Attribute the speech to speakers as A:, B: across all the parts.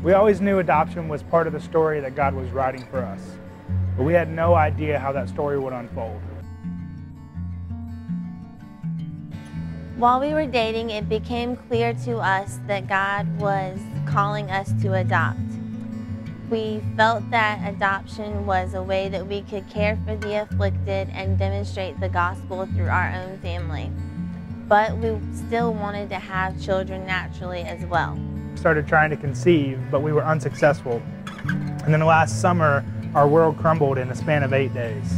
A: We always knew adoption was part of the story that God was writing for us, but we had no idea how that story would unfold.
B: While we were dating, it became clear to us that God was calling us to adopt. We felt that adoption was a way that we could care for the afflicted and demonstrate the gospel through our own family. But we still wanted to have children naturally as well.
A: We started trying to conceive, but we were unsuccessful. And then last summer, our world crumbled in a span of 8 days.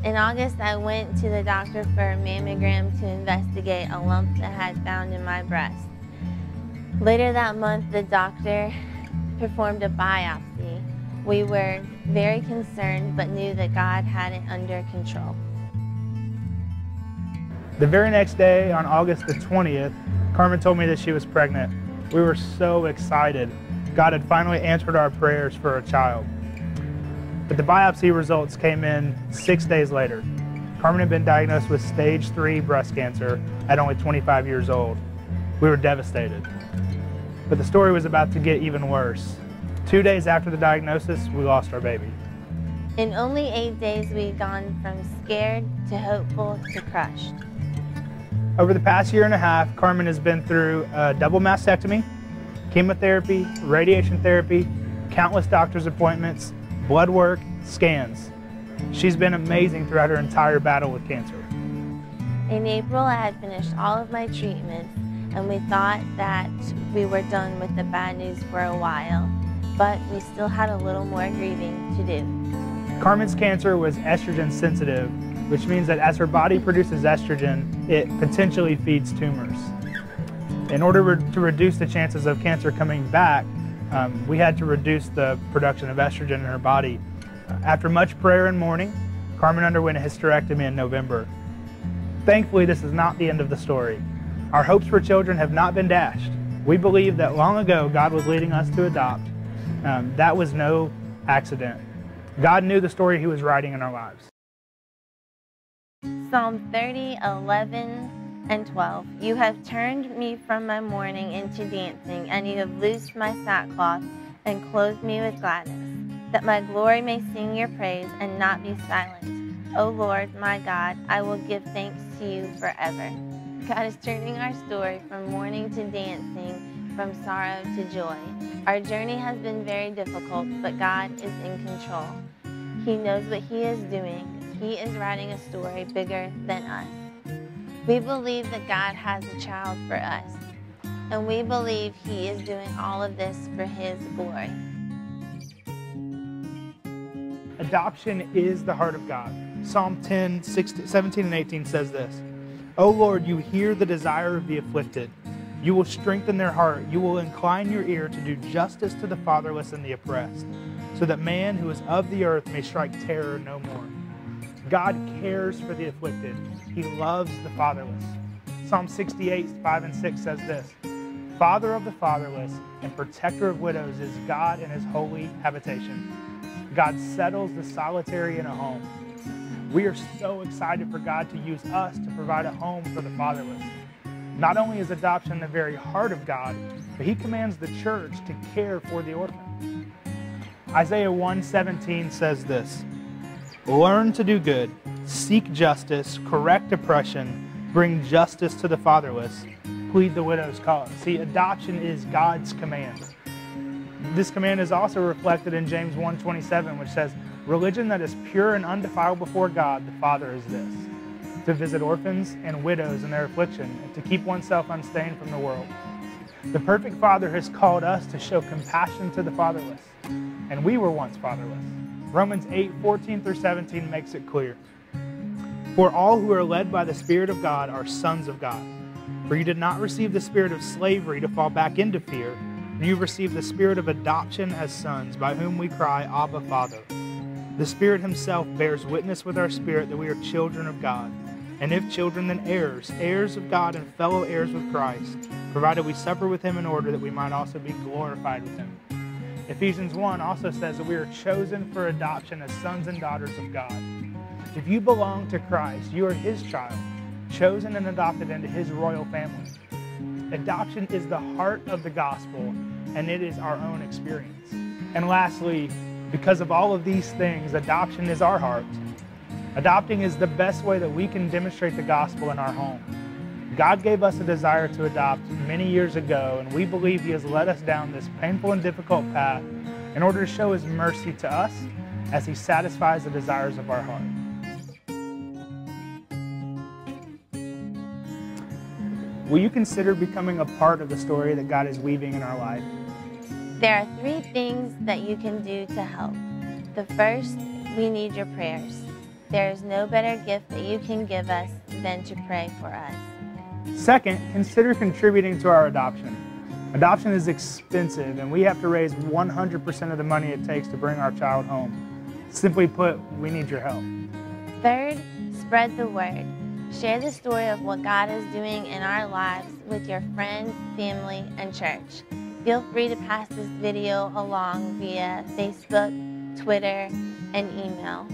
B: In August, I went to the doctor for a mammogram to investigate a lump that I had found in my breast. Later that month, the doctor performed a biopsy. We were very concerned, but knew that God had it under control.
A: The very next day, on August the 20th, Carmen told me that she was pregnant. We were so excited. God had finally answered our prayers for a child. But the biopsy results came in 6 days later. Carmen had been diagnosed with stage 3 breast cancer at only 25 years old. We were devastated. But the story was about to get even worse. 2 days after the diagnosis, we lost our baby.
B: In only 8 days, we had gone from scared to hopeful to crushed.
A: Over the past year and a half, Carmen has been through a double mastectomy, chemotherapy, radiation therapy, countless doctor's appointments, blood work, scans. She's been amazing throughout her entire battle with cancer.
B: In April, I had finished all of my treatments, and we thought that we were done with the bad news for a while, but we still had a little more grieving to do.
A: Carmen's cancer was estrogen sensitive, which means that as her body produces estrogen, it potentially feeds tumors. In order to reduce the chances of cancer coming back, we had to reduce the production of estrogen in her body. After much prayer and mourning, Carmen underwent a hysterectomy in November. Thankfully, this is not the end of the story. Our hopes for children have not been dashed. We believe that long ago God was leading us to adopt. That was no accident. God knew the story He was writing in our lives.
B: Psalm 30, 11, and 12. You have turned me from my mourning into dancing, and you have loosed my sackcloth and clothed me with gladness, that my glory may sing your praise and not be silent. O Lord, my God, I will give thanks to you forever. God is turning our story from mourning to dancing, from sorrow to joy. Our journey has been very difficult, but God is in control. He knows what He is doing. He is writing a story bigger than us. We believe that God has a child for us, and we believe He is doing all of this for His glory.
A: Adoption is the heart of God. Psalm 10, 17 and 18 says this, O Lord, you hear the desire of the afflicted. You will strengthen their heart. You will incline your ear to do justice to the fatherless and the oppressed, so that man who is of the earth may strike terror no more. God cares for the afflicted. He loves the fatherless. Psalm 68, 5 and 6 says this, Father of the fatherless and protector of widows is God in His holy habitation. God settles the solitary in a home. We are so excited for God to use us to provide a home for the fatherless. Not only is adoption the very heart of God, but He commands the church to care for the orphan. Isaiah 1:17 says this, Learn to do good, seek justice, correct oppression, bring justice to the fatherless, plead the widow's cause. See, adoption is God's command. This command is also reflected in James 1:27, which says, Religion that is pure and undefiled before God, the Father, is this, to visit orphans and widows in their affliction, and to keep oneself unstained from the world. The perfect Father has called us to show compassion to the fatherless, and we were once fatherless. Romans 8:14 through 17 makes it clear. For all who are led by the Spirit of God are sons of God. For you did not receive the spirit of slavery to fall back into fear, but you received the spirit of adoption as sons, by whom we cry, Abba, Father. The Spirit Himself bears witness with our spirit that we are children of God. And if children, then heirs, heirs of God and fellow heirs with Christ, provided we suffer with Him in order that we might also be glorified with Him. Ephesians 1 also says that we are chosen for adoption as sons and daughters of God. If you belong to Christ, you are His child, chosen and adopted into His royal family. Adoption is the heart of the gospel, and it is our own experience. And lastly, because of all of these things, adoption is our heart. Adopting is the best way that we can demonstrate the gospel in our home. God gave us a desire to adopt many years ago, and we believe He has led us down this painful and difficult path in order to show His mercy to us as He satisfies the desires of our heart. Will you consider becoming a part of the story that God is weaving in our life?
B: There are 3 things that you can do to help. The first, we need your prayers. There is no better gift that you can give us than to pray for us.
A: Second, consider contributing to our adoption. Adoption is expensive, and we have to raise 100% of the money it takes to bring our child home. Simply put, we need your help.
B: Third, spread the word. Share the story of what God is doing in our lives with your friends, family, and church. Feel free to pass this video along via Facebook, Twitter, and email.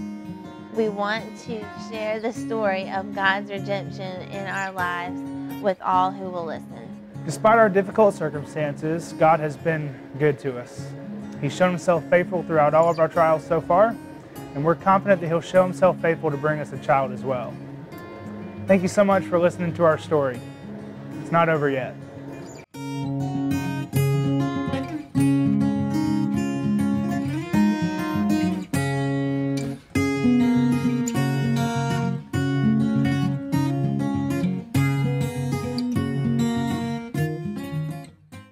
B: We want to share the story of God's redemption in our lives with all who will listen.
A: Despite our difficult circumstances, God has been good to us. He's shown Himself faithful throughout all of our trials so far, and we're confident that He'll show Himself faithful to bring us a child as well. Thank you so much for listening to our story. It's not over yet.